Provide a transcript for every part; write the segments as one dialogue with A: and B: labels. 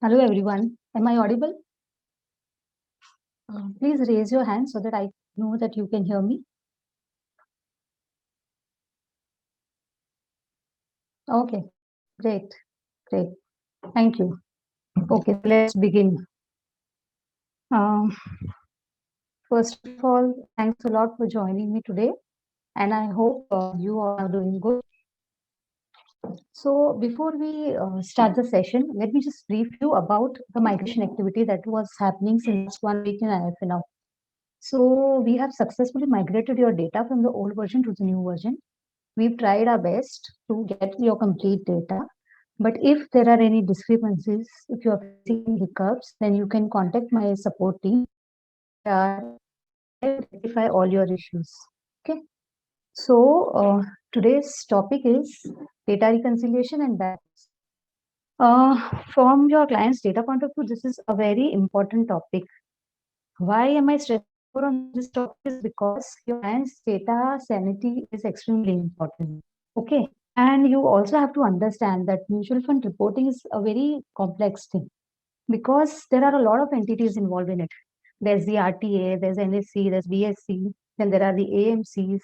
A: Hello everyone. Am I audible? Please raise your hand so that I know that you can hear me. Okay, great, great. Thank you. Okay, let's begin. Um, First of all, thanks a lot for joining me today, and I hope you all are doing good. So, before we start the session, let me just brief you about the migration activity that was happening since 1 week in IFA now. So, we have successfully migrated your data from the old version to the new version. We've tried our best to get your complete data. But if there are any discrepancies, if you are facing any hiccups, then you can contact my support team. I will rectify all your issues. Okay. So today's topic is data reconciliation and backups. From your client's data point of view, this is a very important topic. Why am I stressing more on this topic? Is because your client's data sanity is extremely important. Okay. And you also have to understand that mutual fund reporting is a very complex thing because there are a lot of entities involved in it. There's the RTA, there's NSC, there's BSC, then there are the AMCs,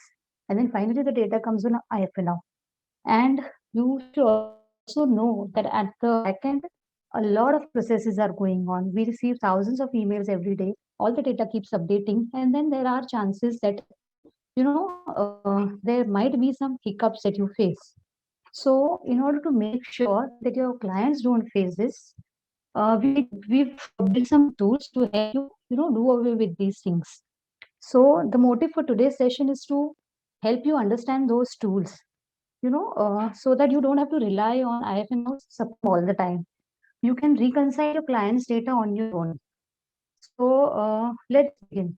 A: and then finally the data comes on IFNO. And you should also know that at the backend, a lot of processes are going on. We receive thousands of emails every day. All the data keeps updating, and then there are chances that there might be some hiccups that you face. So, in order to make sure that your clients don't face this, we've built some tools to help you, do away with these things. So, the motive for today's session is to help you understand those tools, so that you don't have to rely on IFNO support all the time. You can reconcile your client's data on your own. So, let's begin.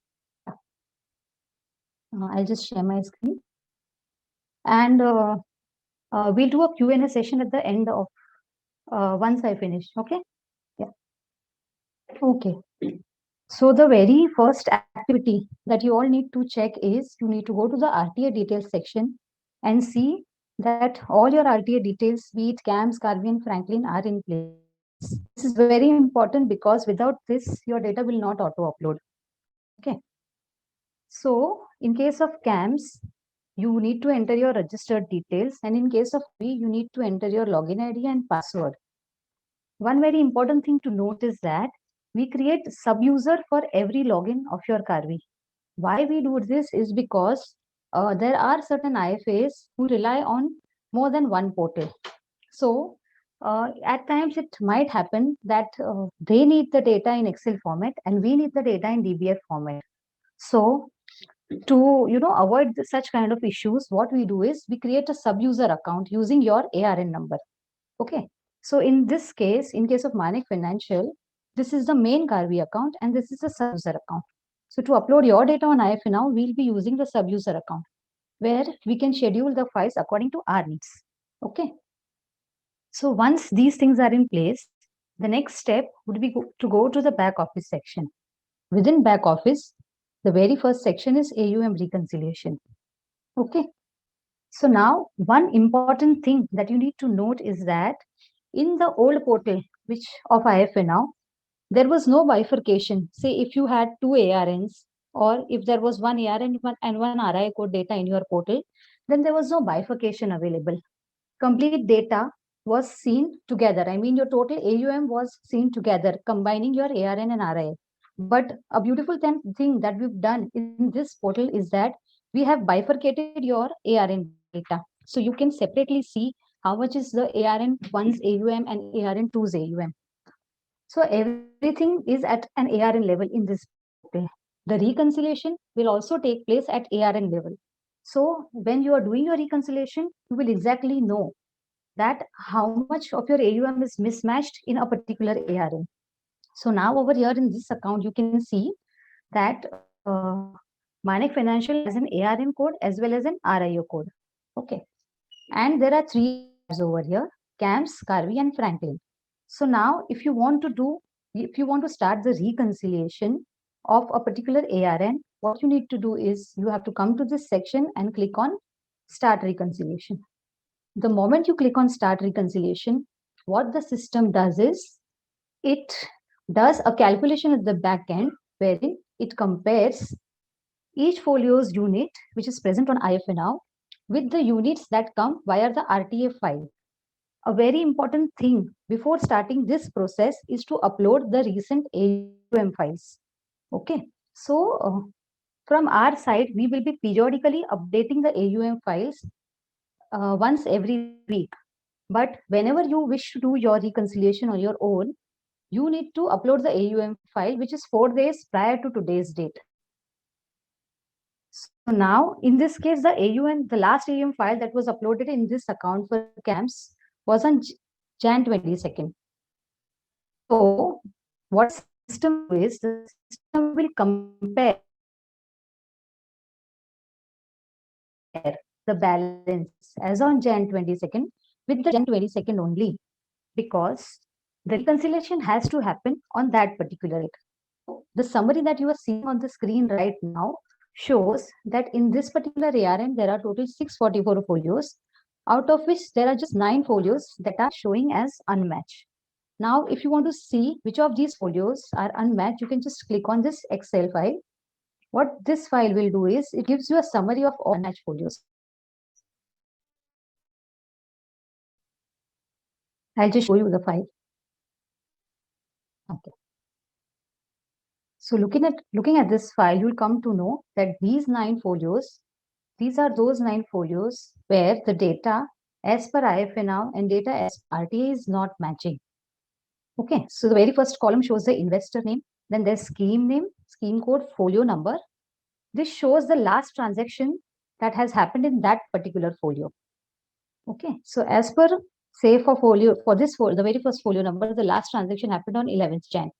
A: I'll just share my screen, and we'll do a Q&A session at the end of once I finish. Okay. Yeah. Okay. So the very first activity that you all need to check is you need to go to the RTA details section and see that all your RTA details, be it CAMS, Carvin, Franklin, are in place. This is very important because without this, your data will not auto-upload. Okay. So in case of CAMS, you need to enter your registered details, and in case of B, you need to enter your login ID and password. One very important thing to note is that we create sub-user for every login of your Carvi. Why we do this is because there are certain IFAs who rely on more than one portal. So at times it might happen that they need the data in Excel format and we need the data in DBF format. So to avoid such kind of issues, what we do is we create a sub-user account using your ARN number. Okay. So in this case, in case of Manik Financial, this is the main Carvi account and this is a sub-user account. So to upload your data on IFA now, we'll be using the sub-user account where we can schedule the files according to our needs. Okay. So once these things are in place, the next step would be to go to the back office section. Within back office, the very first section is AUM reconciliation. Okay. So now one important thing that you need to note is that in the old portal, which of IFA now, there was no bifurcation. Say if you had two ARNs or if there was one ARN and one RI code data in your portal, then there was no bifurcation available. Complete data was seen together. I mean, your total AUM was seen together, combining your ARN and RI. But a beautiful thing that we've done in this portal is that we have bifurcated your ARN data. So you can separately see how much is the ARN 1's AUM and ARN 2's AUM. So everything is at an ARN level in this portal. The reconciliation will also take place at ARN level. So when you are doing your reconciliation, you will exactly know that how much of your AUM is mismatched in a particular ARN. So now over here in this account, you can see that Manik Financial has an ARN code as well as an RIO code. Okay. And there are three tabs over here, CAMS, Carvi, and Franklin. So now if you want to start the reconciliation of a particular ARN, what you need to do is you have to come to this section and click on Start Reconciliation. The moment you click on Start Reconciliation, what the system does is it does a calculation at the back end wherein it compares each folio's unit, which is present on IFNOW, with the units that come via the RTA file. A very important thing before starting this process is to upload the recent AUM files. Okay, so from our side, we will be periodically updating the AUM files once every week. But whenever you wish to do your reconciliation on your own, you need to upload the AUM file, which is 4 days prior to today's date. So now, in this case, the last AUM file that was uploaded in this account for CAMS was on Jan 22nd. So what system is, the system will compare the balance as on Jan 22nd with the Jan 22nd only, because the reconciliation has to happen on that particular date. The summary that you are seeing on the screen right now shows that in this particular ARN, there are total 644 folios, out of which there are just 9 folios that are showing as unmatched. Now, if you want to see which of these folios are unmatched, you can just click on this Excel file. What this file will do is, it gives you a summary of all unmatched folios. I'll just show you the file. Okay. So looking at this file, you'll come to know that these 9 folios, these are those 9 folios where the data as per IFNOW and data as per RTA is not matching. Okay, so the very first column shows the investor name, then there's scheme name, scheme code, folio number. This shows the last transaction that has happened in that particular folio. Okay, so as per say for folio, for this folio, the very first folio number, the last transaction happened on 11th Jan.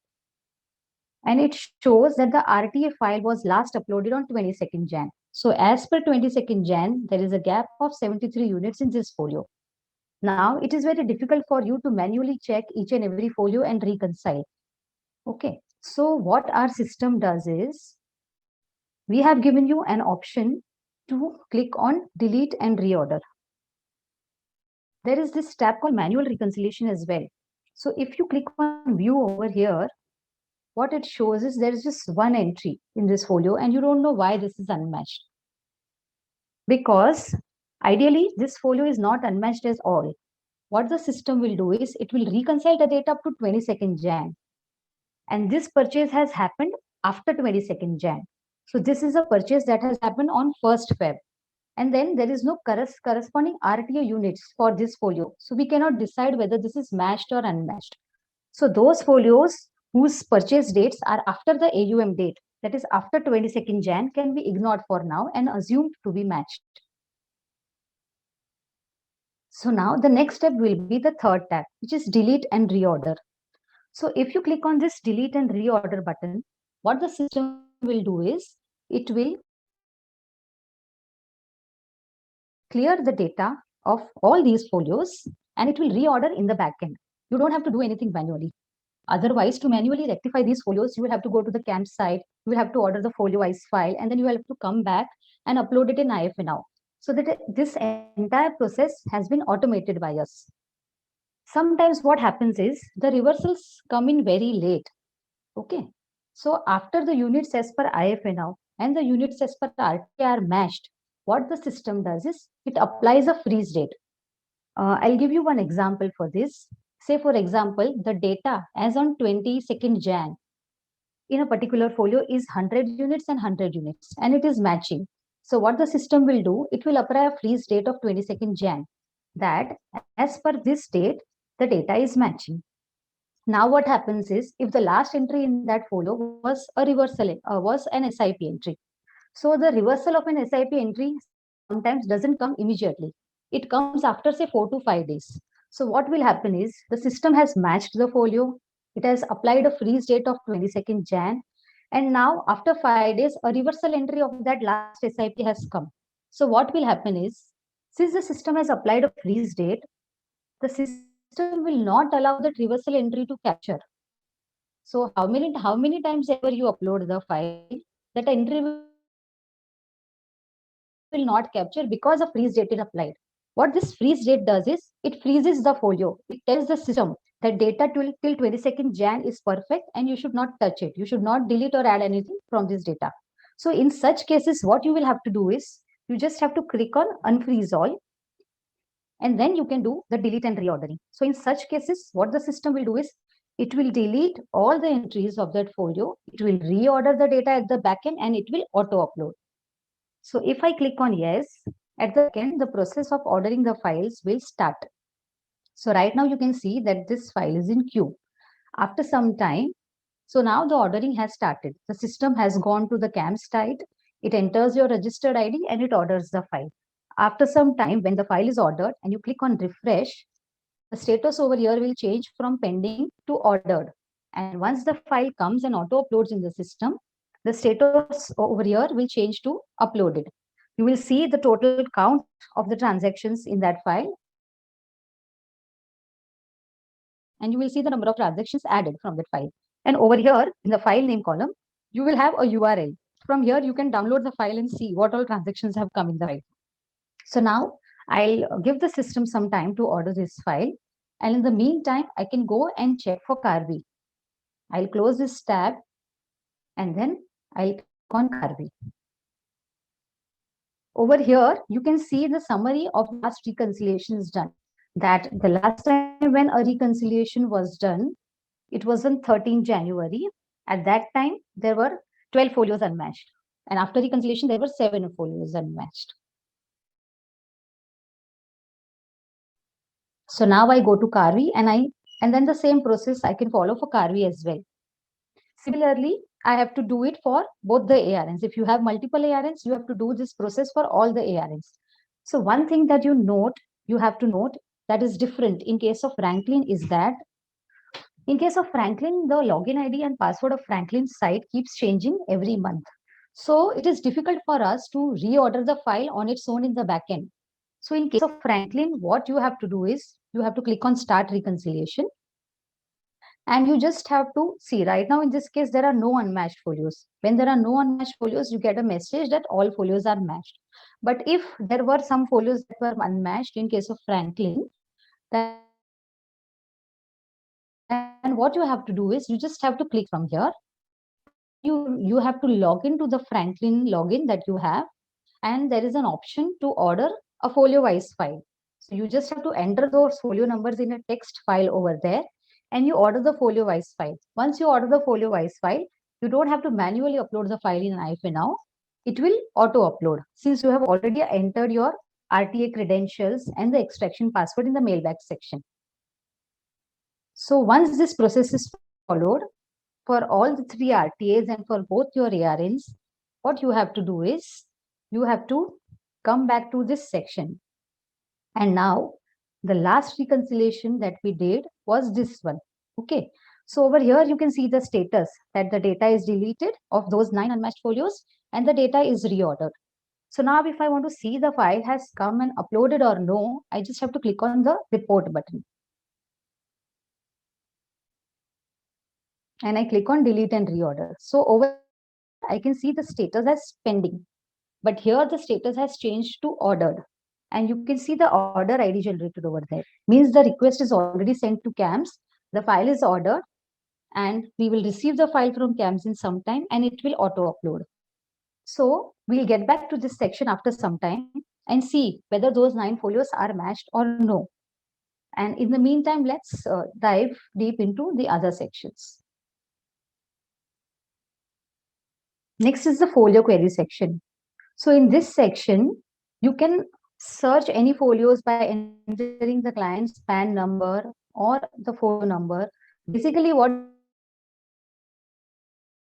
A: And it shows that the RTA file was last uploaded on 22nd Jan. So as per 22nd Jan, there is a gap of 73 units in this folio. Now, it is very difficult for you to manually check each and every folio and reconcile. Okay, so what our system does is, we have given you an option to click on delete and reorder. There is this tab called manual reconciliation as well. So if you click on view over here, what it shows is there is just one entry in this folio and you don't know why this is unmatched. Because ideally, this folio is not unmatched as all. What the system will do is, it will reconcile the data up to 22nd Jan. And this purchase has happened after 22nd Jan. So this is a purchase that has happened on 1st Feb. And then there is no corresponding RTA units for this folio. So we cannot decide whether this is matched or unmatched. So those folios whose purchase dates are after the AUM date, that is after 22nd Jan, can be ignored for now and assumed to be matched. So now the next step will be the third tab, which is delete and reorder. So if you click on this delete and reorder button, what the system will do is, it will clear the data of all these folios and it will reorder in the backend. You don't have to do anything manually. Otherwise, to manually rectify these folios, you will have to go to the CAMS site, you will have to order the folio-wise file, and then you will have to come back and upload it in IFNOW. So that this entire process has been automated by us. Sometimes what happens is, the reversals come in very late. Okay. So after the units as per IFNOW and the units as per RTA are matched, what the system does is, it applies a freeze date. I'll give you one example for this. Say, for example, the data as on 22nd Jan in a particular folio is 100 units and 100 units, and it is matching. So what the system will do, it will apply a freeze date of 22nd Jan, that as per this date, the data is matching. Now what happens is, if the last entry in that folio was a reversal, was an SIP entry. So the reversal of an SIP entry sometimes doesn't come immediately. It comes after say 4 to 5 days. So what will happen is, the system has matched the folio. It has applied a freeze date of 22nd Jan. And now after 5 days, a reversal entry of that last SIP has come. So what will happen is, since the system has applied a freeze date, the system will not allow that reversal entry to capture. So how many times ever you upload the file, that entry will not capture because a freeze date is applied. What this freeze date does is, it freezes the folio. It tells the system that data till 22nd Jan is perfect and you should not touch it. You should not delete or add anything from this data. So in such cases, what you will have to do is you just have to click on unfreeze all, and then you can do the delete and reordering. So in such cases, what the system will do is it will delete all the entries of that folio. It will reorder the data at the backend and it will auto upload. So if I click on yes, at the end, the process of ordering the files will start. So right now you can see that this file is in queue. After some time, so now the ordering has started. The system has gone to the CAMS site. It enters your registered ID and it orders the file. After some time, when the file is ordered and you click on refresh, the status over here will change from pending to ordered. And once the file comes and auto uploads in the system, the status over here will change to uploaded. You will see the total count of the transactions in that file. And you will see the number of transactions added from that file. And over here in the file name column, you will have a URL. From here, you can download the file and see what all transactions have come in the file. So now I'll give the system some time to order this file. And in the meantime, I can go and check for Karvi. I'll close this tab and then I'll click on Karvi. Over here, you can see the summary of last reconciliation is done. That the last time when a reconciliation was done, it was on 13 January. At that time, there were 12 folios unmatched. And after reconciliation, there were 7 folios unmatched. So now I go to Karvi and then the same process I can follow for Karvi as well. Similarly, I have to do it for both the ARNs. If you have multiple ARNs, you have to do this process for all the ARNs. So one thing that you have to note that is different in case of Franklin is that in case of Franklin, the login ID and password of Franklin's site keeps changing every month. So it is difficult for us to reorder the file on its own in the backend. So in case of Franklin, what you have to do is you have to click on Start Reconciliation. And you just have to see right now in this case, there are no unmatched folios. When there are no unmatched folios, you get a message that all folios are matched. But if there were some folios that were unmatched in case of Franklin, then what you have to do is you just have to click from here. You have to log into the Franklin login that you have, and there is an option to order a folio wise file. So you just have to enter those folio numbers in a text file over there and you order the folio wise file. Once you order the folio wise file, you don't have to manually upload the file in IFNOW. It will auto upload since you have already entered your RTA credentials and the extraction password in the mailback section. So once this process is followed for all the 3 RTAs and for both your ARNs, what you have to do is you have to come back to this section. And now the last reconciliation that we did was this one. Okay. So over here, you can see the status that the data is deleted of those 9 unmatched folios and the data is reordered. So now if I want to see the file has come and uploaded or no, I just have to click on the report button. And I click on delete and reorder. So over I can see the status as pending, but here the status has changed to ordered. And you can see the order ID generated over there. Means the request is already sent to CAMS. The file is ordered and we will receive the file from CAMS in some time and it will auto upload. So we'll get back to this section after some time and see whether those 9 folios are matched or no. And in the meantime, let's dive deep into the other sections. Next is the folio query section. So in this section, you can search any folios by entering the client's PAN number or the phone number. Basically, what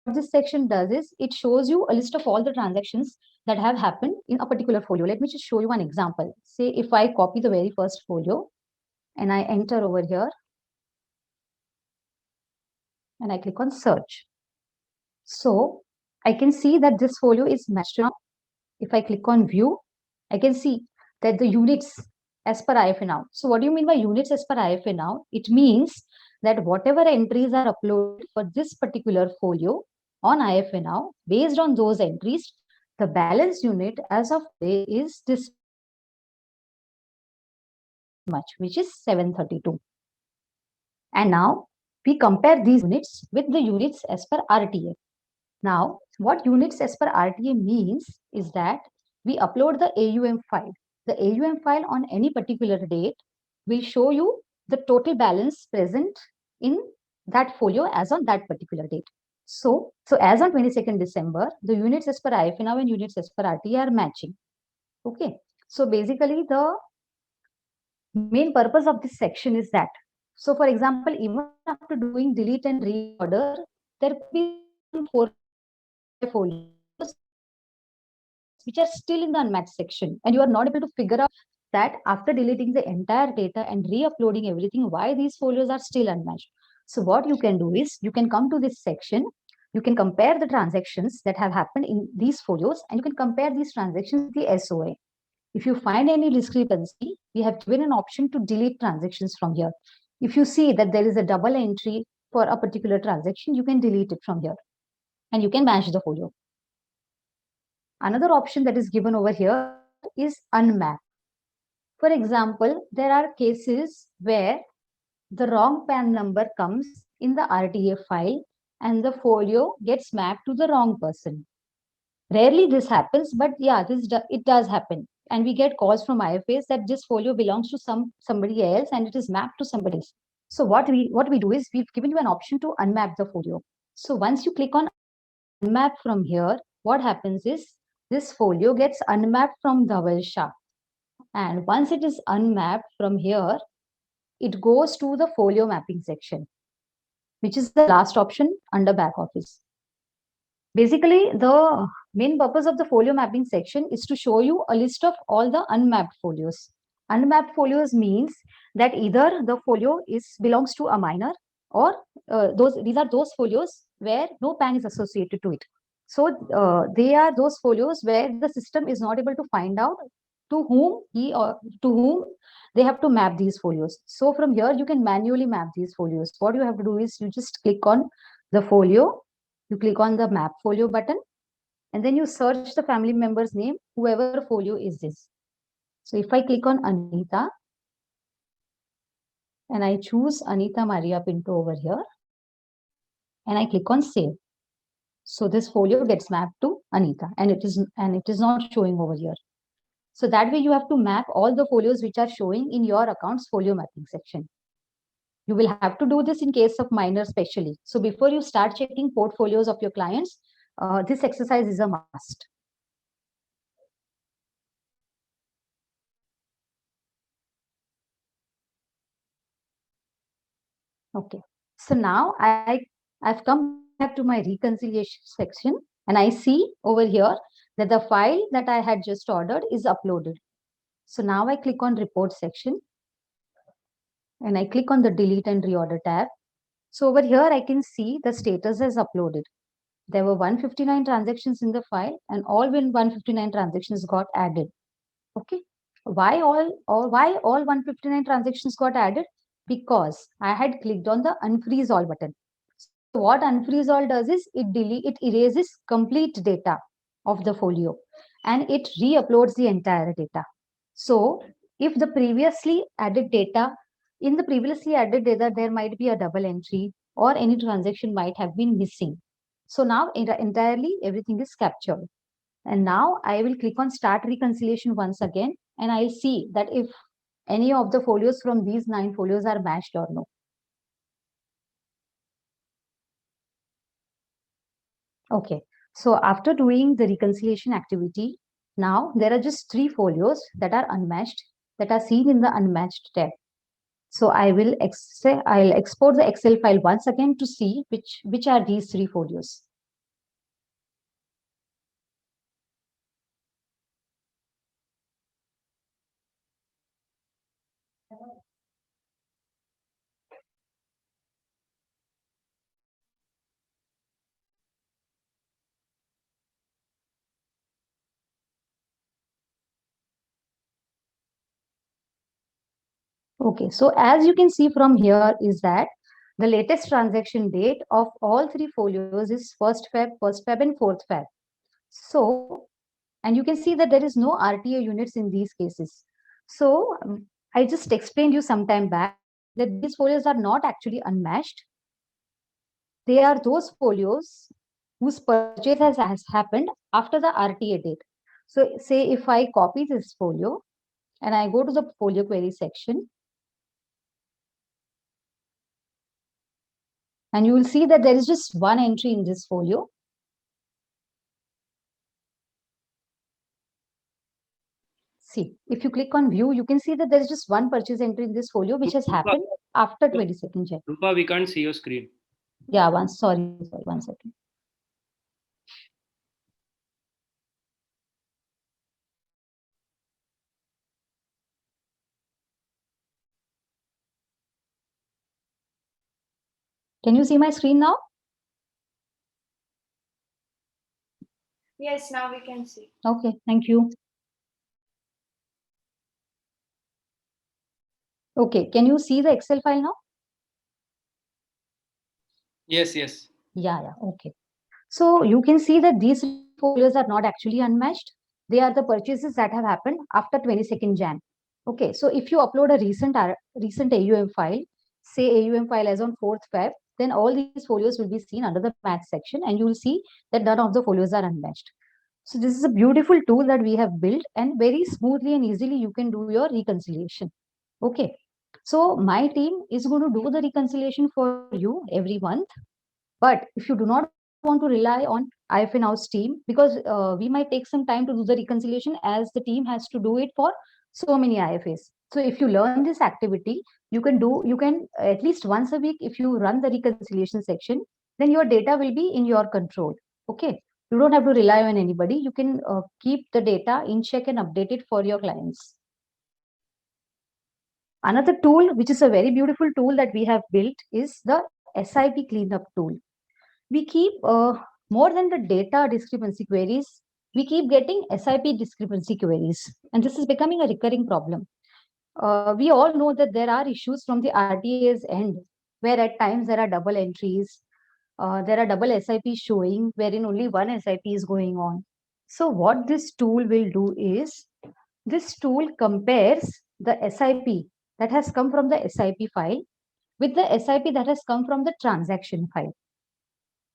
A: this section does is it shows you a list of all the transactions that have happened in a particular folio. Let me just show you one example. Say if I copy the very first folio and I enter over here and I click on search. So I can see that this folio is matched now. If I click on view, I can see that the units as per IFNOW. So what do you mean by units as per IFNOW? It means that whatever entries are uploaded for this particular folio on IFNOW, based on those entries, the balance unit as of today is this much, which is 732. And now we compare these units with the units as per RTA. Now, what units as per RTA means is that we upload the AUM file. The AUM file on any particular date will show you the total balance present in that folio as on that particular date. So as on 22nd December, the units as per IFNOW and units as per RTA are matching. Okay. So basically, the main purpose of this section is that. So for example, even after doing delete and reorder, there could be some 4-5 folios which are still in the unmatched section, and you are not able to figure out that after deleting the entire data and re-uploading everything, why these folios are still unmatched. So what you can do is you can come to this section, you can compare the transactions that have happened in these folios, and you can compare these transactions with the SOA. If you find any discrepancy, we have given an option to delete transactions from here. If you see that there is a double entry for a particular transaction, you can delete it from here and you can match the folio. Another option that is given over here is unmap. For example, there are cases where the wrong PAN number comes in the RTA file and the folio gets mapped to the wrong person. Rarely this happens, but yeah, it does happen. And we get calls from IFAs that this folio belongs to somebody else and it is mapped to somebody else. So what we do is we've given you an option to unmap the folio. So once you click on unmap from here, what happens is this folio gets unmapped from Dhaval Shah. And once it is unmapped from here, it goes to the folio mapping section, which is the last option under back office. Basically, the main purpose of the folio mapping section is to show you a list of all the unmapped folios. Unmapped folios means that either the folio belongs to a minor or these are those folios where no PAN is associated to it. So they are those folios where the system is not able to find out to whom to whom they have to map these folios. So from here, you can manually map these folios. What you have to do is you just click on the folio, you click on the map folio button, and then you search the family member's name, whoever folio is this. So if I click on Anita and I choose Anita Maria Pinto over here and I click on save. So this folio gets mapped to Anita and it is not showing over here. So that way you have to map all the folios which are showing in your account's folio mapping section. You will have to do this in case of minor especially. So before you start checking portfolios of your clients, this exercise is a must. Okay. So now I've come back to my reconciliation section and I see over here that the file that I had just ordered is uploaded. So now I click on report section and I click on the delete and reorder tab. So over here, I can see the status is uploaded. There were 159 transactions in the file and all 159 transactions got added. Okay. Why all 159 transactions got added? Because I had clicked on the unfreeze all button. So what unfreeze all does is it erases complete data of the folio and it re-uploads the entire data. So if the previously added data, in the previously added data, there might be a double entry or any transaction might have been missing. So now entirely everything is captured. And now I will click on start reconciliation once again and I'll see that if any of the folios from these 9 folios are matched or no. Okay, so after doing the reconciliation activity, now there are just 3 folios that are unmatched that are seen in the unmatched tab. So I'll export the Excel file once again to see which are these 3 folios. Okay, so as you can see from here is that the latest transaction date of all 3 folios is 1st Feb, and 4th Feb. So, and you can see that there is no RTA units in these cases. So, I just explained you some time back that these folios are not actually unmatched. They are those folios whose purchase has happened after the RTA date. So say if I copy this folio and I go to the folio query section, and you will see that there is just one entry in this folio. See, if you click on view, you can see that there is just one purchase entry in this folio, which has happened after 22nd Jan.
B: Rupa, we can't see your screen.
A: Yeah, sorry, 1 second. Can you see my screen now?
C: Yes, now we can see.
A: Okay, thank you. Okay, can you see the Excel file now?
B: Yes, yes.
A: Yeah, okay. So you can see that these folios are not actually unmatched. They are the purchases that have happened after 22nd Jan. Okay, so if you upload a recent AUM file, say AUM file as on 4th Feb, then all these folios will be seen under the match section, and you will see that none of the folios are unmatched. So this is a beautiful tool that we have built, and very smoothly and easily you can do your reconciliation. Okay, so my team is going to do the reconciliation for you every month. But if you do not want to rely on IFN House team, because we might take some time to do the reconciliation, as the team has to do it for so many IFAs. So if you learn this activity, you can at least once a week, if you run the reconciliation section, then your data will be in your control. Okay. You don't have to rely on anybody. You can keep the data in check and update it for your clients. Another tool, which is a very beautiful tool that we have built, is the SIP cleanup tool. We keep more than the data discrepancy queries, we keep getting SIP discrepancy queries, and this is becoming a recurring problem. We all know that there are issues from the RTA's end, where at times there are double entries, there are double SIPs showing, wherein only one SIP is going on. So what this tool will do is, this tool compares the SIP that has come from the SIP file with the SIP that has come from the transaction file.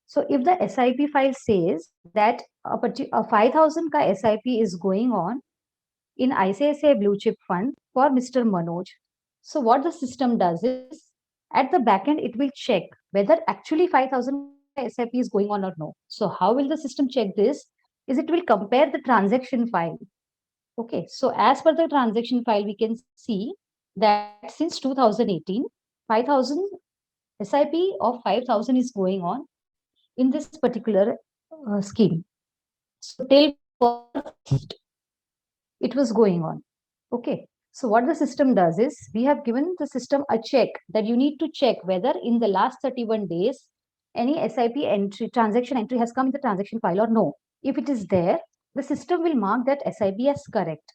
A: So if the SIP file says that a 5,000 ka SIP is going on in ICICI Blue Chip Fund for Mr. Manoj. So what the system does is, at the backend, it will check whether actually 5,000 SIP is going on or no. So how will the system check this? Is it will compare the transaction file. Okay, so as per the transaction file, we can see that since 2018, 5,000 SIP of 5,000 is going on in this particular scheme. So till first, it was going on. Okay. So what the system does is, we have given the system a check that you need to check whether in the last 31 days, any SIP entry, transaction entry has come in the transaction file or no. If it is there, the system will mark that SIP as correct.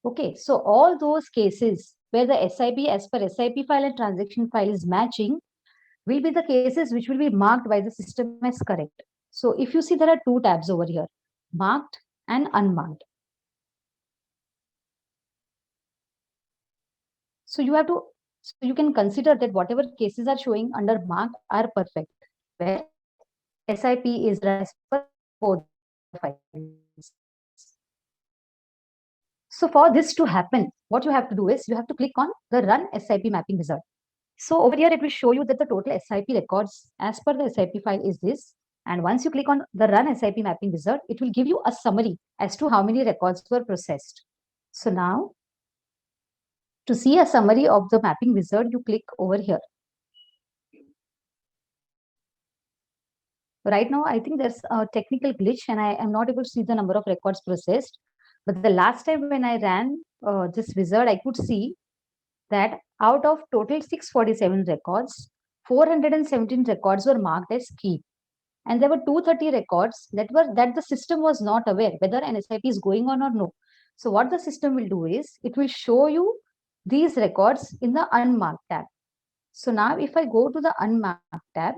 A: Okay. So all those cases where the SIP as per SIP file and transaction file is matching will be the cases which will be marked by the system as correct. So if you see, there are two tabs over here, marked and unmarked. So you have to, so you can consider that whatever cases are showing under marked are perfect, where SIP is as per both files. So for this to happen, what you have to do is, you have to click on the Run SIP Mapping Wizard. So over here, it will show you that the total SIP records as per the SIP file is this. And once you click on the Run SIP Mapping Wizard, it will give you a summary as to how many records were processed. So now, to see a summary of the mapping wizard, you click over here. Right now, I think there's a technical glitch and I am not able to see the number of records processed. But the last time when I ran this wizard, I could see that out of total 647 records, 417 records were marked as keep. And there were 230 records that the system was not aware whether an SIP is going on or no. So what the system will do is, it will show you these records in the unmarked tab. So now if I go to the unmarked tab,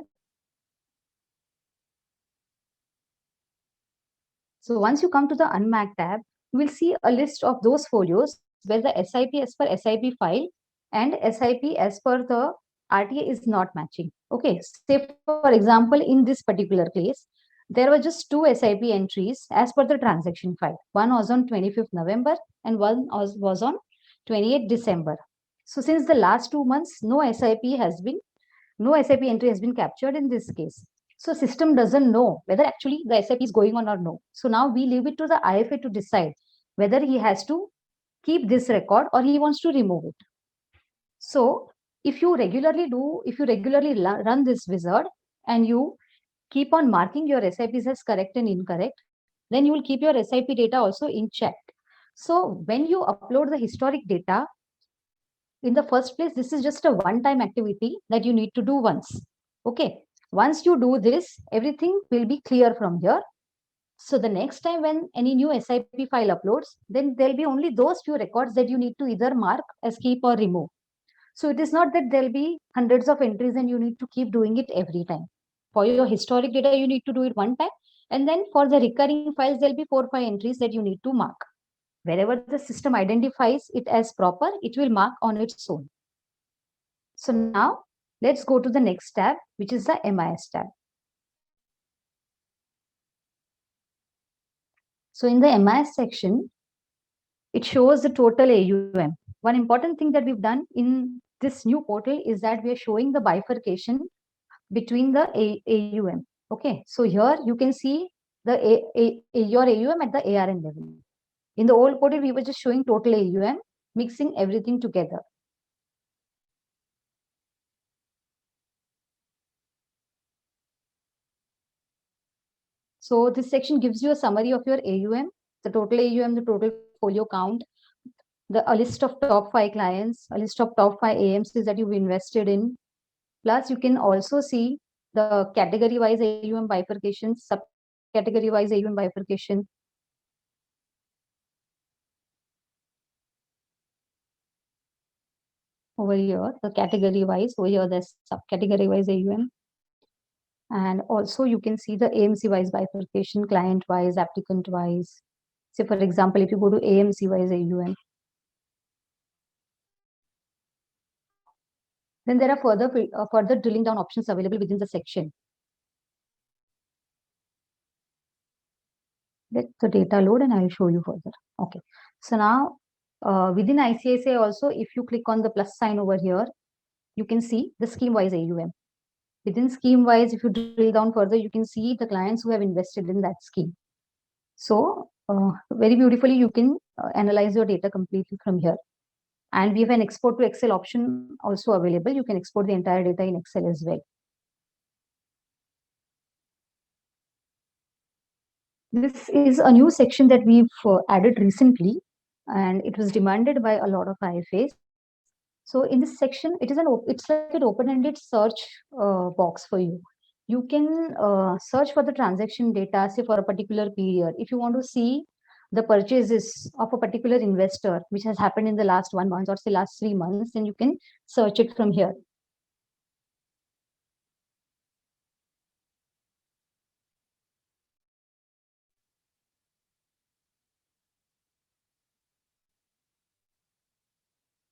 A: so once you come to the unmarked tab, you will see a list of those folios where the SIP as per SIP file and SIP as per the RTA is not matching. Okay, say for example, in this particular case, there were just two SIP entries as per the transaction file. One was on 25th November and one was on 28th December. So since the last 2 months, no SIP entry has been captured in this case. So system doesn't know whether actually the SIP is going on or no. So now we leave it to the IFA to decide whether he has to keep this record or he wants to remove it. So if you regularly run this wizard and you keep on marking your SIPs as correct and incorrect, then you will keep your SIP data also in check. So when you upload the historic data, in the first place, this is just a one-time activity that you need to do once. Okay. Once you do this, everything will be clear from here. So the next time when any new SIP file uploads, then there'll be only those few records that you need to either mark as keep or remove. So it is not that there'll be hundreds of entries and you need to keep doing it every time. For your historic data, you need to do it one time. And then for the recurring files, there'll be 4 or 5 entries that you need to mark. Wherever the system identifies it as proper, it will mark on its own. So now let's go to the next tab, which is the MIS tab. So in the MIS section, it shows the total AUM. One important thing that we've done in this new portal is that we are showing the bifurcation between the AUM. Okay, so here you can see your AUM at the ARN level. In the old portal, we were just showing total AUM, mixing everything together. So this section gives you a summary of your AUM, the total AUM, the total folio count, a list of top 5 clients, a list of top 5 AMCs that you've invested in. Plus, you can also see the category-wise AUM bifurcation, subcategory-wise AUM bifurcation. Over here, the category-wise, over here, the subcategory-wise AUM. And also you can see the AMC-wise bifurcation, client-wise, applicant-wise. Say, for example, if you go to AMC-wise AUM, then there are further drilling down options available within the section. Let the data load and I will show you further. Okay. So now within ICICI also, if you click on the plus sign over here, you can see the scheme-wise AUM. Within scheme-wise, if you drill down further, you can see the clients who have invested in that scheme. So very beautifully, you can analyze your data completely from here. And we have an export to Excel option also available. You can export the entire data in Excel as well. This is a new section that we've added recently, and it was demanded by a lot of IFAs. So in this section, it's like an open-ended search box for you. You can search for the transaction data, say for a particular period. If you want to see the purchases of a particular investor, which has happened in the last 1 month or say last 3 months, then you can search it from here.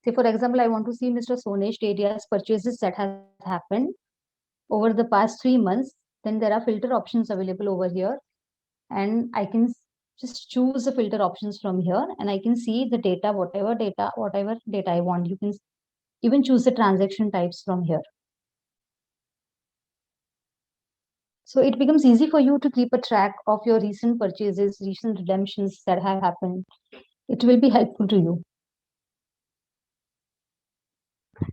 A: Say, for example, I want to see Mr. Sonesh Dedia's purchases that have happened over the past 3 months. Then there are filter options available over here. And I can just choose the filter options from here and I can see the data, whatever data I want. You can even choose the transaction types from here. So it becomes easy for you to keep a track of your recent purchases, recent redemptions that have happened. It will be helpful to you.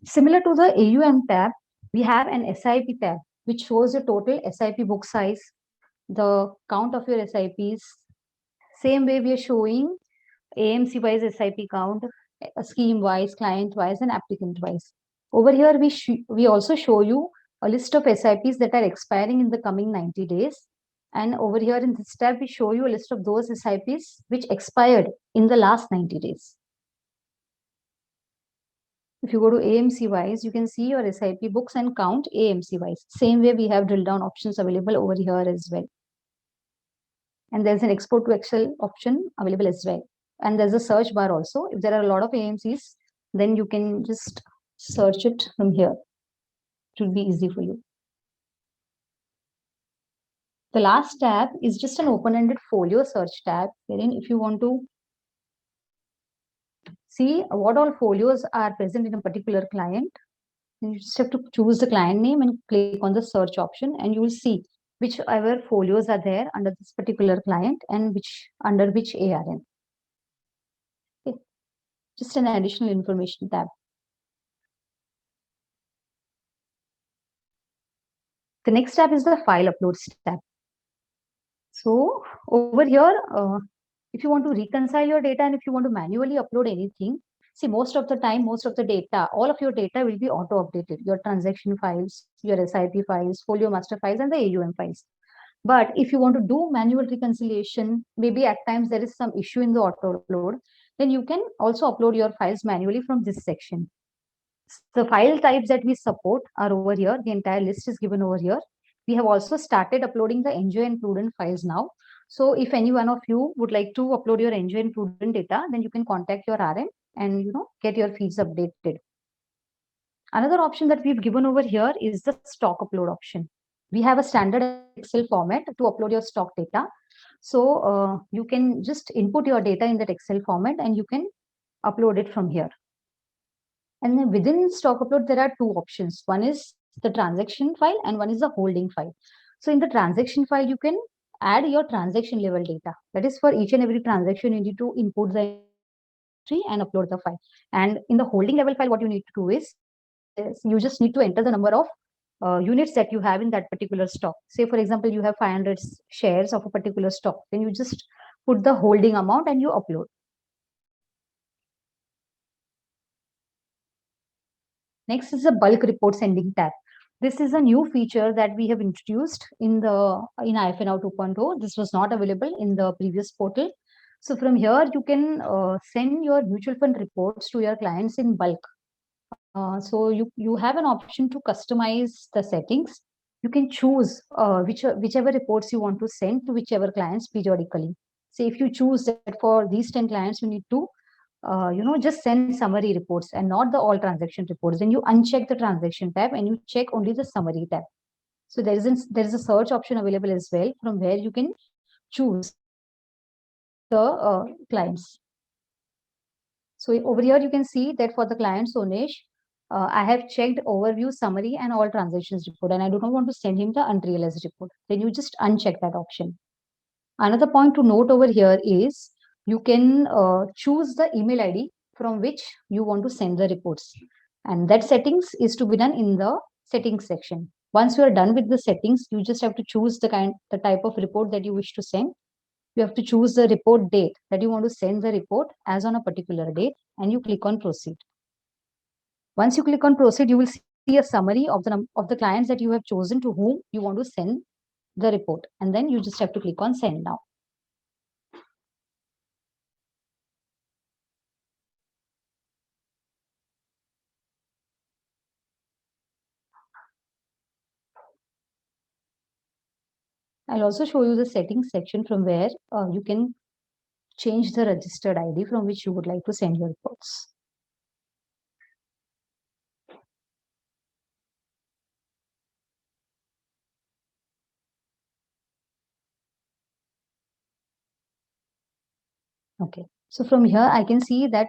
A: Similar to the AUM tab, we have an SIP tab, which shows the total SIP book size, the count of your SIPs. Same way we are showing AMC-wise SIP count, scheme-wise, client-wise, and applicant-wise. Over here, we also show you a list of SIPs that are expiring in the coming 90 days. And over here in this tab, we show you a list of those SIPs which expired in the last 90 days. If you go to AMC-wise, you can see your SIP books and count AMC-wise. Same way, we have drill down options available over here as well. And there's an export to Excel option available as well. And there's a search bar also. If there are a lot of AMCs, then you can just search it from here. It will be easy for you. The last tab is just an open-ended folio search tab, wherein if you want to see what all folios are present in a particular client, you just have to choose the client name and click on the search option, and you will see whichever folios are there under this particular client and under which ARN. Okay. Just an additional information tab. The next tab is the file uploads tab. So over here, if you want to reconcile your data and if you want to manually upload anything, see, most of the time, most of the data, all of your data will be auto-updated. Your transaction files, your SIP files, folio master files, and the AUM files. But if you want to do manual reconciliation, maybe at times there is some issue in the auto upload, then you can also upload your files manually from this section. The file types that we support are over here. The entire list is given over here. We have also started uploading the NJ and Prudent files now. So if any one of you would like to upload your NJ and Prudent data, then you can contact your RM and get your feeds updated. Another option that we've given over here is the stock upload option. We have a standard Excel format to upload your stock data. So you can just input your data in that Excel format and you can upload it from here. And then within stock upload, there are two options. One is the transaction file and one is the holding file. So in the transaction file, you can add your transaction level data. That is, for each and every transaction, you need to input the entry and upload the file. And in the holding level file, what you need to do is you just need to enter the number of units that you have in that particular stock. Say, for example, you have 500 shares of a particular stock. Then you just put the holding amount and you upload. Next is the bulk report sending tab. This is a new feature that we have introduced in IFNOW 2.0. This was not available in the previous portal. So from here, you can send your mutual fund reports to your clients in bulk. So you have an option to customize the settings. You can choose whichever reports you want to send to whichever clients periodically. Say if you choose that for these 10 clients, you need to just send summary reports and not the all transaction reports. Then you uncheck the transaction tab and you check only the summary tab. So there is a search option available as well, from where you can choose the clients. So over here, you can see that for the client Sonesh, I have checked overview, summary, and all transactions report, and I do not want to send him the unrealized report. Then you just uncheck that option. Another point to note over here is you can choose the email ID from which you want to send the reports. And that settings is to be done in the settings section. Once you are done with the settings, you just have to choose the type of report that you wish to send. You have to choose the report date that you want to send the report as on a particular date, and you click on proceed. Once you click on proceed, you will see a summary of the clients that you have chosen to whom you want to send the report, and then you just have to click on send now. I'll also show you the settings section from where you can change the registered ID from which you would like to send your reports. Okay, so from here I can see that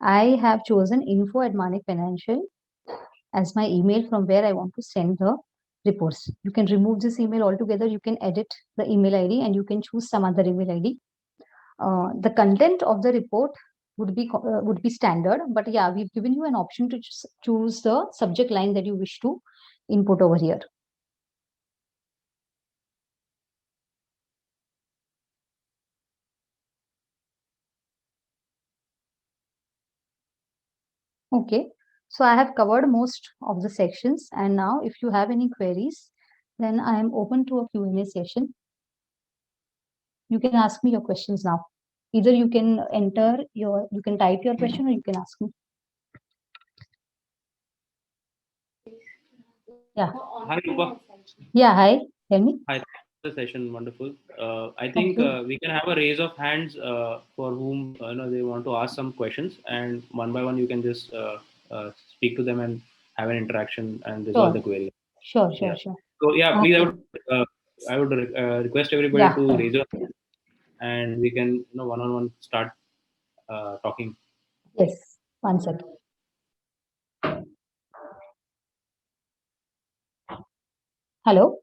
A: I have chosen info@Manik Financial as my email from where I want to send the reports. You can remove this email altogether. You can edit the email ID and you can choose some other email ID. The content of the report would be standard, but yeah, we've given you an option to choose the subject line that you wish to input over here. Okay, so I have covered most of the sections, and now if you have any queries, then I am open to a Q&A session. You can ask me your questions now. Either you can you can type your question or you can ask me. Yeah.
B: Hi, Rupa.
A: Yeah, hi. Tell me.
B: Hi, thanks for the session. Wonderful. I think we can have a raise of hands for whom they want to ask some questions, and one by one you can just speak to them and have an interaction and resolve the query.
A: Sure.
B: Yeah. So yeah, please, I would request everybody to raise your hand, and we can one-on-one start talking.
A: Yes, one second. Hello,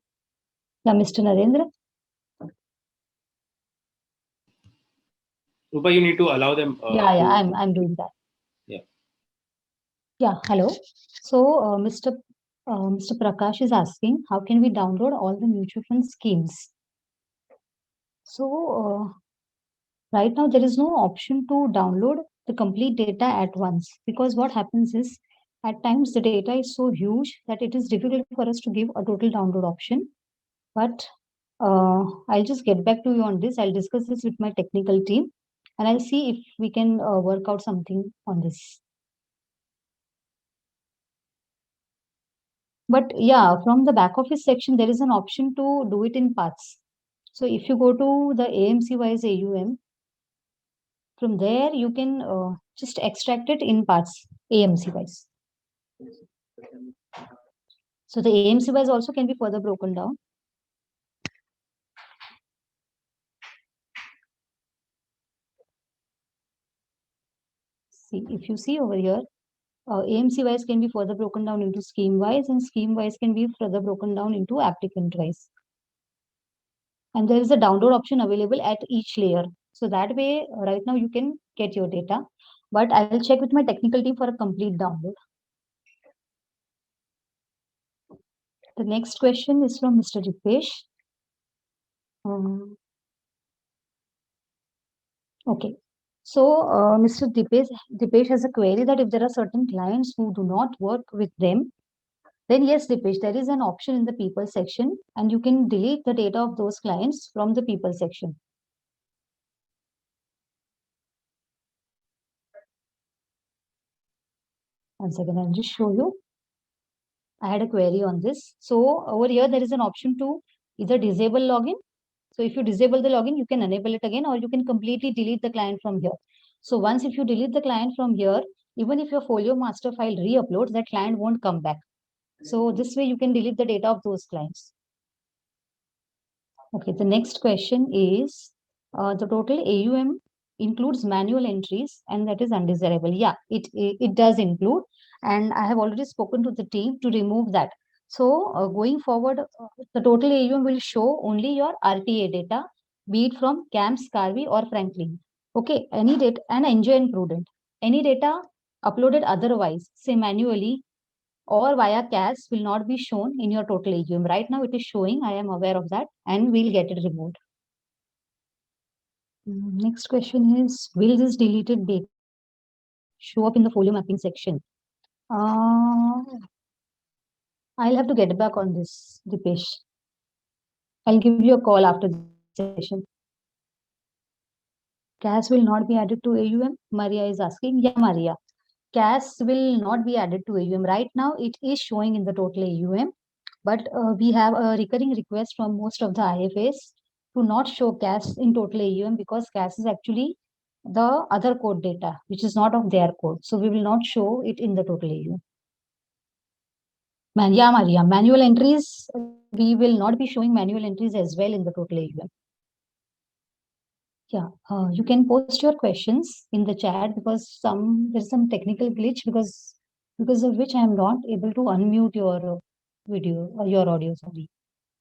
A: yeah, Mr. Narendra.
B: Rupa, you need to allow them.
A: I'm doing that. Yeah, hello. So, Mr. Prakash is asking, how can we download all the mutual fund schemes? So, right now there is no option to download the complete data at once, because what happens is at times the data is so huge that it is difficult for us to give a total download option. But I'll just get back to you on this. I'll discuss this with my technical team and I'll see if we can work out something on this. But yeah, from the back office section, there is an option to do it in parts. So if you go to the AMC wise AUM, from there you can just extract it in parts, AMC wise. So the AMC wise also can be further broken down. See, if you see over here, AMC wise can be further broken down into scheme wise, and scheme wise can be further broken down into applicant wise. And there is a download option available at each layer. So that way, right now you can get your data, but I will check with my technical team for a complete download. The next question is from Mr. Dipesh. Okay. So, Mr. Dipesh has a query that if there are certain clients who do not work with them, then yes, Dipesh, there is an option in the people section and you can delete the data of those clients from the people section. One second, I'll just show you. I had a query on this. So over here, there is an option to either disable login. So if you disable the login, you can enable it again, or you can completely delete the client from here. So once if you delete the client from here, even if your folio master file re-uploads, that client won't come back. So this way you can delete the data of those clients. Okay, the next question is the total AUM includes manual entries and that is undesirable. Yeah, it does include, and I have already spoken to the team to remove that. So going forward, the total AUM will show only your RTA data, be it from CAMS, Carvey or Franklin. Okay, any data, and NJ and Prudent. Any data uploaded otherwise, say manually or via CAS, will not be shown in your total AUM. Right now it is showing, I am aware of that, and we'll get it removed. Next question is, will this deleted data show up in the folio mapping section? I'll have to get back on this, Dipesh. I'll give you a call after the session. CAS will not be added to AUM? Maria is asking. Yeah, Maria. CAS will not be added to AUM. Right now, it is showing in the total AUM, but we have a recurring request from most of the IFAs to not show CAS in total AUM because CAS is actually the other code data, which is not of their code. So we will not show it in the total AUM. Yeah, Maria, manual entries, we will not be showing manual entries as well in the total AUM. Yeah, you can post your questions in the chat because there's some technical glitch because of which I am not able to unmute your video or your audio, sorry.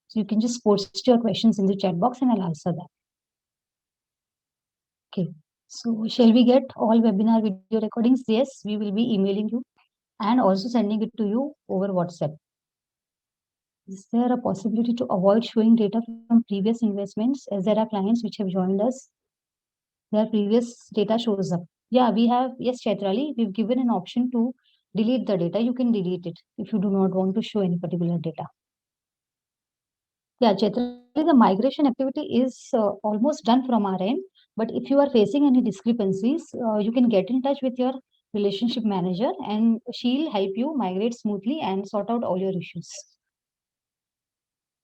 A: So you can just post your questions in the chat box and I'll answer that. Okay, so shall we get all webinar video recordings? Yes, we will be emailing you and also sending it to you over WhatsApp. Is there a possibility to avoid showing data from previous investments as there are clients which have joined us? Their previous data shows up. Yeah, we have, yes, Chaitrali, we've given an option to delete the data. You can delete it if you do not want to show any particular data. Yeah, Chaitrali, the migration activity is almost done from our end. But if you are facing any discrepancies, you can get in touch with your relationship manager and she'll help you migrate smoothly and sort out all your issues.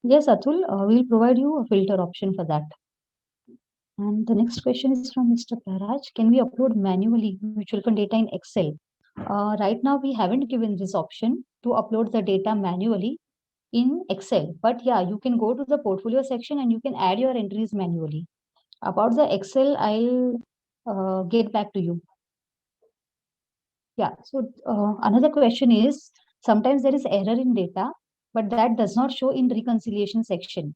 A: Yes, Atul, we'll provide you a filter option for that. And the next question is from Mr. Paraj. Can we upload manually mutual fund data in Excel? Right now, we haven't given this option to upload the data manually in Excel. But yeah, you can go to the portfolio section and you can add your entries manually. About the Excel, I'll get back to you. Yeah, so another question is, sometimes there is error in data, but that does not show in reconciliation section.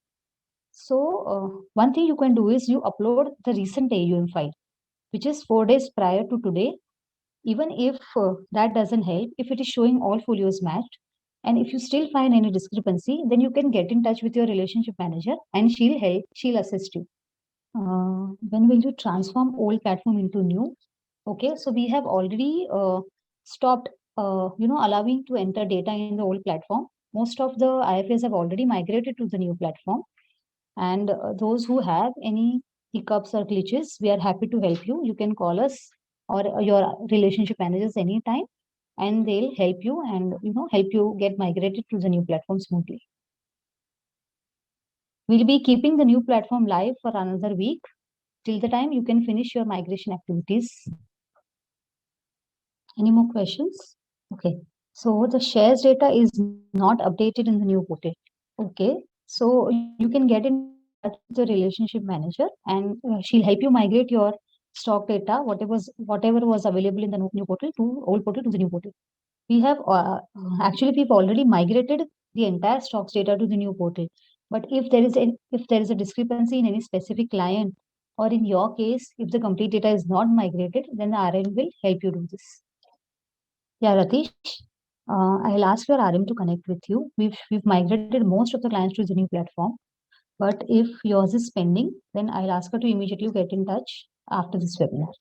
A: So one thing you can do is you upload the recent AUM file, which is 4 days prior to today. Even if that doesn't help, if it is showing all folios matched, and if you still find any discrepancy, then you can get in touch with your relationship manager and she'll assist you. When will you transform old platform into new? Okay, so we have already stopped, allowing to enter data in the old platform. Most of the IFAs have already migrated to the new platform. And those who have any hiccups or glitches, we are happy to help you. You can call us or your relationship managers anytime, and they'll help you and help you get migrated to the new platform smoothly. We'll be keeping the new platform live for another week. Till the time you can finish your migration activities. Any more questions? Okay. So the shares data is not updated in the new portal. Okay. So you can get in touch with the relationship manager and she'll help you migrate your stock data, whatever was available in the new portal to old portal to the new portal. We have actually we've already migrated the entire stocks data to the new portal. But if there is a discrepancy in any specific client, or in your case, if the complete data is not migrated, then the RM will help you do this. Yeah, Ratish, I'll ask your RM to connect with you. We've migrated most of the clients to the new platform. But if yours is pending, then I'll ask her to immediately get in touch after this webinar.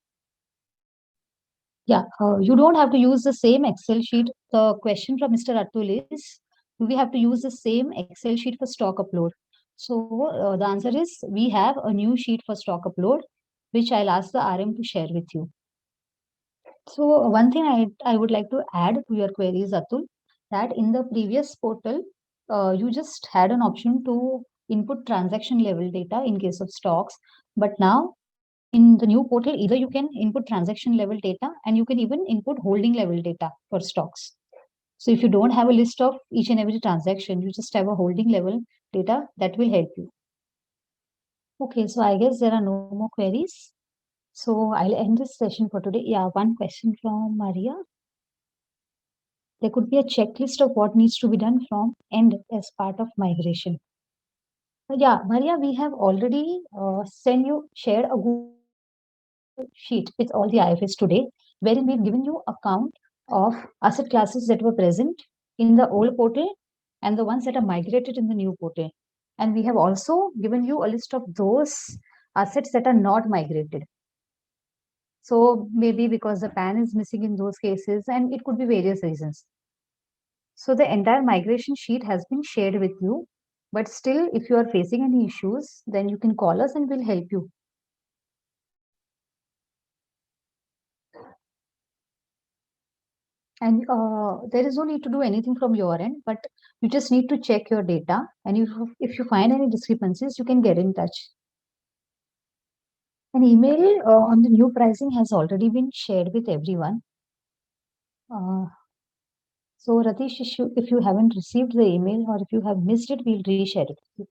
A: Yeah, you don't have to use the same Excel sheet. The question from Mr. Atul is, do we have to use the same Excel sheet for stock upload? So the answer is, we have a new sheet for stock upload, which I'll ask the RM to share with you. So one thing I would like to add to your queries, Atul, that in the previous portal, you just had an option to input transaction level data in case of stocks. But now in the new portal, either you can input transaction level data and you can even input holding level data for stocks. So if you don't have a list of each and every transaction, you just have a holding level data that will help you. Okay, so I guess there are no more queries. So I'll end this session for today. Yeah, one question from Maria. There could be a checklist of what needs to be done from end as part of migration. Yeah, Maria, we have already shared a Google sheet with all the IFAs today, wherein we've given you a count of asset classes that were present in the old portal and the ones that are migrated in the new portal. And we have also given you a list of those assets that are not migrated. So maybe because the PAN is missing in those cases, and it could be various reasons. So the entire migration sheet has been shared with you, but still, if you are facing any issues, then you can call us and we'll help you. And there is no need to do anything from your end, but you just need to check your data. And if you find any discrepancies, you can get in touch. An email on the new pricing has already been shared with everyone. So Ratish, if you haven't received the email or if you have missed it, we'll reshare it with you.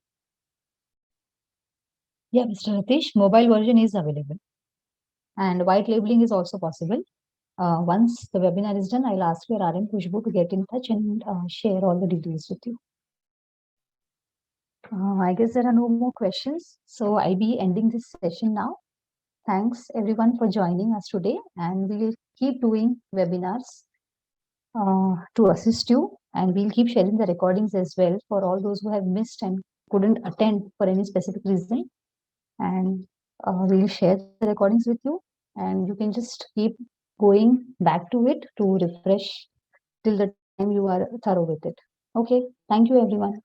A: Yeah, Mr. Ratish, mobile version is available. And white labeling is also possible. Once the webinar is done, I'll ask your RM Khushbu to get in touch and share all the details with you. I guess there are no more questions. So I'll be ending this session now. Thanks everyone for joining us today, and we'll keep doing webinars to assist you, and we'll keep sharing the recordings as well for all those who have missed and couldn't attend for any specific reason. And we'll share the recordings with you, and you can just keep going back to it to refresh till the time you are thorough with it. Okay, thank you everyone.